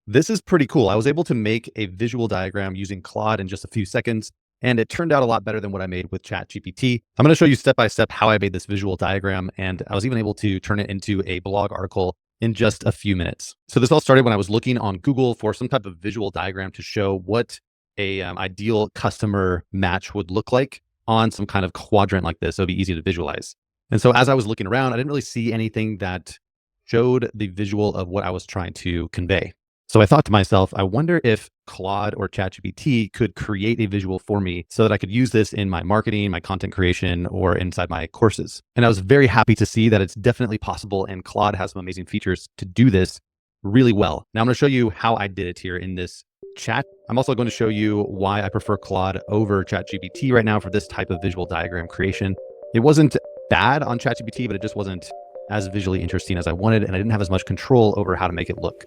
This is pretty cool. I was able to make a visual diagram using Claude in just a few seconds, and it turned out a lot better than what I made with ChatGPT. I'm going to show you step by step how I made this visual diagram, and I was even able to turn it into a blog article in just a few minutes. So this all started when I was looking on Google for some type of visual diagram to show what a ideal customer match would look like on some kind of quadrant like this. So it'd be easy to visualize. And so as I was looking around, I didn't really see anything that showed the visual of what I was trying to convey. So I thought to myself, I wonder if Claude or ChatGPT could create a visual for me so that I could use this in my marketing, my content creation, or inside my courses. And I was very happy to see that it's definitely possible, and Claude has some amazing features to do this really well. Now I'm going to show you how I did it here in this chat. I'm also going to show you why I prefer Claude over ChatGPT right now for this type of visual diagram creation. It wasn't bad on ChatGPT, but it just wasn't as visually interesting as I wanted, and I didn't have as much control over how to make it look.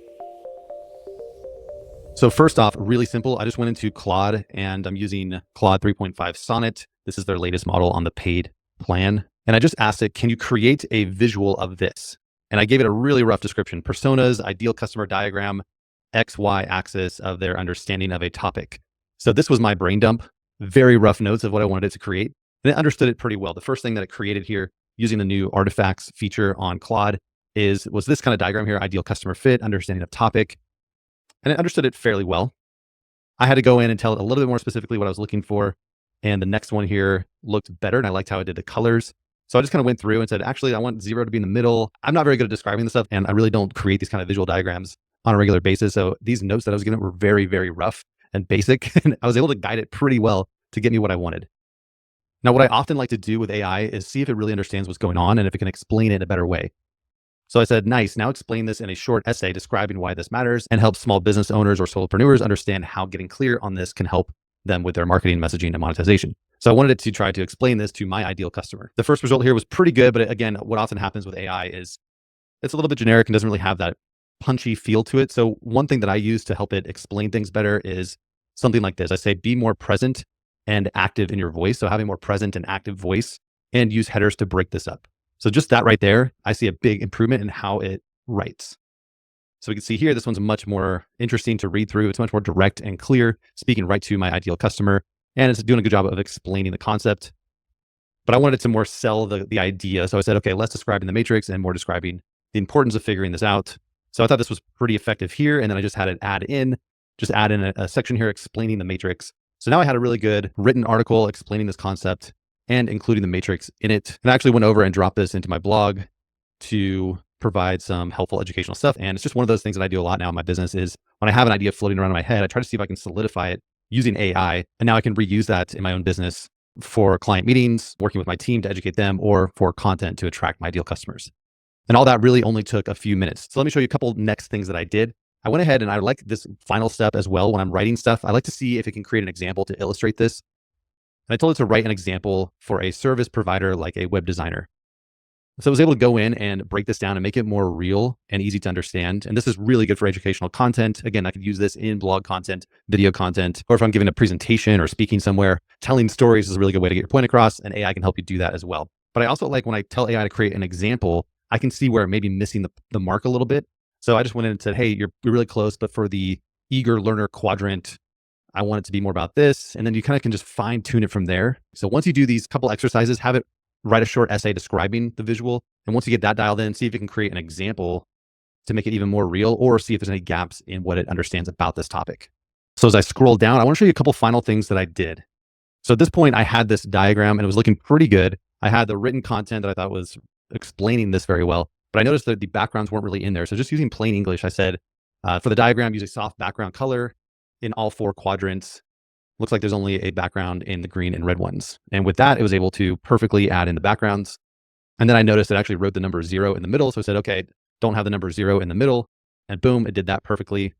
So first off, really simple. I just went into Claude and I'm using Claude 3.5 Sonnet. This is their latest model on the paid plan. And I just asked it, can you create a visual of this? And I gave it a really rough description: personas, ideal customer diagram, XY axis of their understanding of a topic. So this was my brain dump, very rough notes of what I wanted it to create. And it understood it pretty well. The first thing that it created here using the new artifacts feature on Claude was this kind of diagram here: ideal customer fit, understanding of topic. And it understood it fairly well. I had to go in and tell it a little bit more specifically what I was looking for. And the next one here looked better, and I liked how it did the colors. So I just kind of went through and said, actually, I want 0 to be in the middle. I'm not very good at describing this stuff, and I really don't create these kind of visual diagrams on a regular basis. So these notes that I was giving it were very, very rough and basic. And I was able to guide it pretty well to get me what I wanted. Now, what I often like to do with AI is see if it really understands what's going on and if it can explain it in a better way. So I said, nice, now explain this in a short essay describing why this matters and help small business owners or solopreneurs understand how getting clear on this can help them with their marketing, messaging, and monetization. So I wanted it to try to explain this to my ideal customer. The first result here was pretty good, but again, what often happens with AI is it's a little bit generic and doesn't really have that punchy feel to it. So one thing that I use to help it explain things better is something like this. I say, be more present and active in your voice. So having more present and active voice, and use headers to break this up. So just that right there, I see a big improvement in how it writes. So we can see here, this one's much more interesting to read through. It's much more direct and clear, speaking right to my ideal customer. And it's doing a good job of explaining the concept. But I wanted it to more sell the idea. So I said, okay, less describing the matrix and more describing the importance of figuring this out. So I thought this was pretty effective here. And then I just had it add in a section here explaining the matrix. So now I had a really good written article explaining this concept and including the matrix in it. And I actually went over and dropped this into my blog to provide some helpful educational stuff. And it's just one of those things that I do a lot now in my business is when I have an idea floating around in my head, I try to see if I can solidify it using AI. And now I can reuse that in my own business for client meetings, working with my team to educate them, or for content to attract my ideal customers. And all that really only took a few minutes. So let me show you a couple next things that I did. I went ahead and I like this final step as well. When I'm writing stuff, I like to see if it can create an example to illustrate this. And I told it to write an example for a service provider like a web designer. So I was able to go in and break this down and make it more real and easy to understand. And this is really good for educational content. Again, I could use this in blog content, video content, or if I'm giving a presentation or speaking somewhere, telling stories is a really good way to get your point across, and AI can help you do that as well. But I also like when I tell AI to create an example, I can see where it may be missing the mark a little bit. So I just went in and said, hey, you're really close, but for the eager learner quadrant, I want it to be more about this. And then you kind of can just fine tune it from there. So once you do these couple exercises, have it write a short essay describing the visual. And once you get that dialed in, see if it can create an example to make it even more real, or see if there's any gaps in what it understands about this topic. So as I scroll down, I want to show you a couple final things that I did. So at this point, I had this diagram and it was looking pretty good. I had the written content that I thought was explaining this very well, but I noticed that the backgrounds weren't really in there. So just using plain English, I said, for the diagram, use a soft background color in all 4 quadrants. Looks like there's only a background in the green and red ones. And with that, it was able to perfectly add in the backgrounds. And then I noticed it actually wrote the number 0 in the middle. So I said, okay, don't have the number 0 in the middle. And boom, it did that perfectly.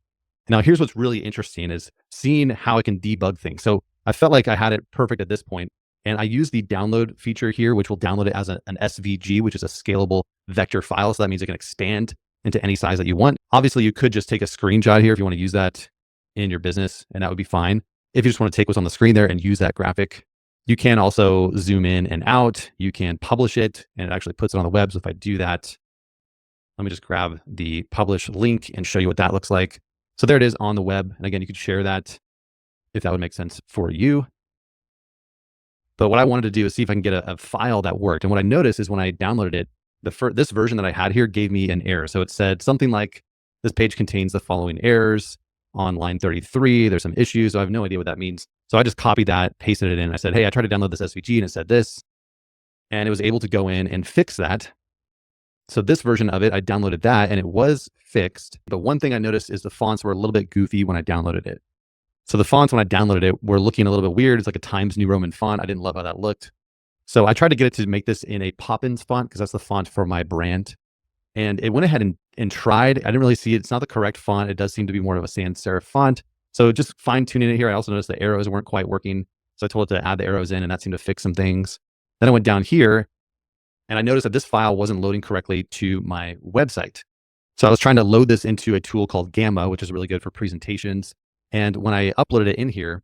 Now here's what's really interesting is seeing how it can debug things. So I felt like I had it perfect at this point. And I used the download feature here, which will download it as an SVG, which is a scalable vector file. So that means it can expand into any size that you want. Obviously, you could just take a screenshot here if you want to use that in your business, and that would be fine. If you just want to take what's on the screen there and use that graphic, you can also zoom in and out. You can publish it, and it actually puts it on the web. So if I do that, let me just grab the publish link and show you what that looks like. So there it is on the web. And again, you could share that if that would make sense for you. But what I wanted to do is see if I can get a file that worked. And what I noticed is when I downloaded it, this version that I had here gave me an error. So it said something like, this page contains the following errors. On line 33, there's some issues. So I have no idea what that means. So I just copied that, pasted it in. I said, hey, I tried to download this SVG and it said this. And it was able to go in and fix that. So this version of it, I downloaded that and it was fixed. But one thing I noticed is the fonts were a little bit goofy when I downloaded it. So the fonts, when I downloaded it, were looking a little bit weird. It's like a Times New Roman font. I didn't love how that looked. So I tried to get it to make this in a Poppins font because that's the font for my brand. And it went ahead and tried. I didn't really see it. It's not the correct font. It does seem to be more of a sans serif font. So just fine tuning it here. I also noticed the arrows weren't quite working. So I told it to add the arrows in and that seemed to fix some things. Then I went down here and I noticed that this file wasn't loading correctly to my website. So I was trying to load this into a tool called Gamma, which is really good for presentations. And when I uploaded it in here,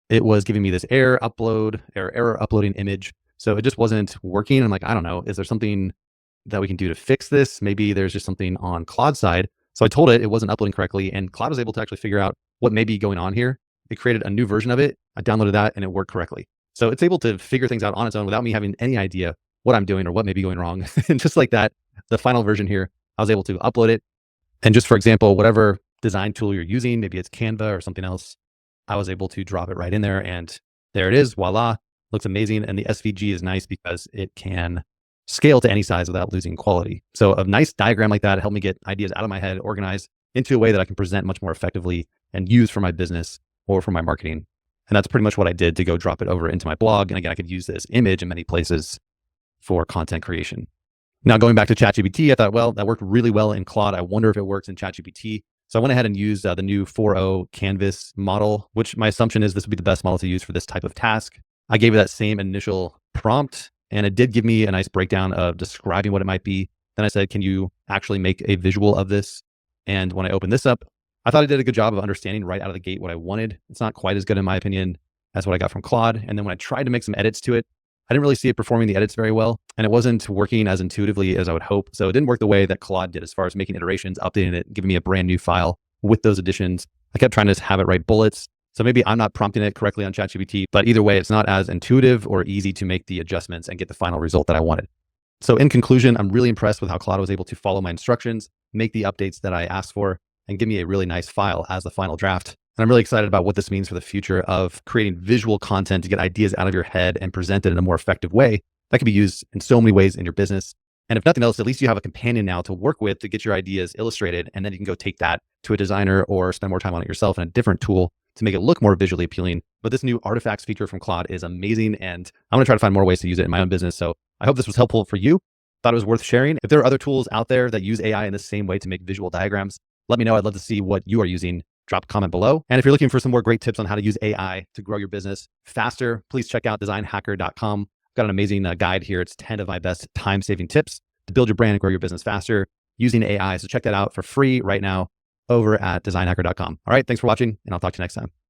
it was giving me this error uploading image. So it just wasn't working. I'm like, I don't know, is there something that we can do to fix this? Maybe there's just something on Claude's side. So I told it wasn't uploading correctly and Claude was able to actually figure out what may be going on here. It created a new version of it. I downloaded that and it worked correctly. So it's able to figure things out on its own without me having any idea what I'm doing or what may be going wrong. And just like that, the final version here, I was able to upload it. And just for example, whatever design tool you're using, maybe it's Canva or something else, I was able to drop it right in there and there it is. Voila, looks amazing. And the SVG is nice because it can scale to any size without losing quality. So a nice diagram like that helped me get ideas out of my head, organized into a way that I can present much more effectively and use for my business or for my marketing. And that's pretty much what I did to go drop it over into my blog. And again, I could use this image in many places for content creation. Now going back to ChatGPT, I thought, well, that worked really well in Claude. I wonder if it works in ChatGPT. So I went ahead and used the new 4.0 Canvas model, which my assumption is this would be the best model to use for this type of task. I gave it that same initial prompt and it did give me a nice breakdown of describing what it might be. Then I said, can you actually make a visual of this? And when I opened this up, I thought I did a good job of understanding right out of the gate what I wanted. It's not quite as good in my opinion as what I got from Claude. And then when I tried to make some edits to it, I didn't really see it performing the edits very well. And it wasn't working as intuitively as I would hope. So it didn't work the way that Claude did as far as making iterations, updating it, giving me a brand new file with those additions. I kept trying to have it write bullets. So maybe I'm not prompting it correctly on ChatGPT, but either way, it's not as intuitive or easy to make the adjustments and get the final result that I wanted. So in conclusion, I'm really impressed with how Claude was able to follow my instructions, make the updates that I asked for, and give me a really nice file as the final draft. And I'm really excited about what this means for the future of creating visual content to get ideas out of your head and present it in a more effective way that can be used in so many ways in your business. And if nothing else, at least you have a companion now to work with to get your ideas illustrated. And then you can go take that to a designer or spend more time on it yourself in a different tool to make it look more visually appealing. But this new artifacts feature from Claude is amazing. And I'm going to try to find more ways to use it in my own business. So I hope this was helpful for you. Thought it was worth sharing. If there are other tools out there that use AI in the same way to make visual diagrams, let me know. I'd love to see what you are using. Drop a comment below. And if you're looking for some more great tips on how to use AI to grow your business faster, please check out designhacker.com. I've got an amazing guide here. It's 10 of my best time-saving tips to build your brand and grow your business faster using AI. So check that out for free right now over at designhacker.com. All right. Thanks for watching and I'll talk to you next time.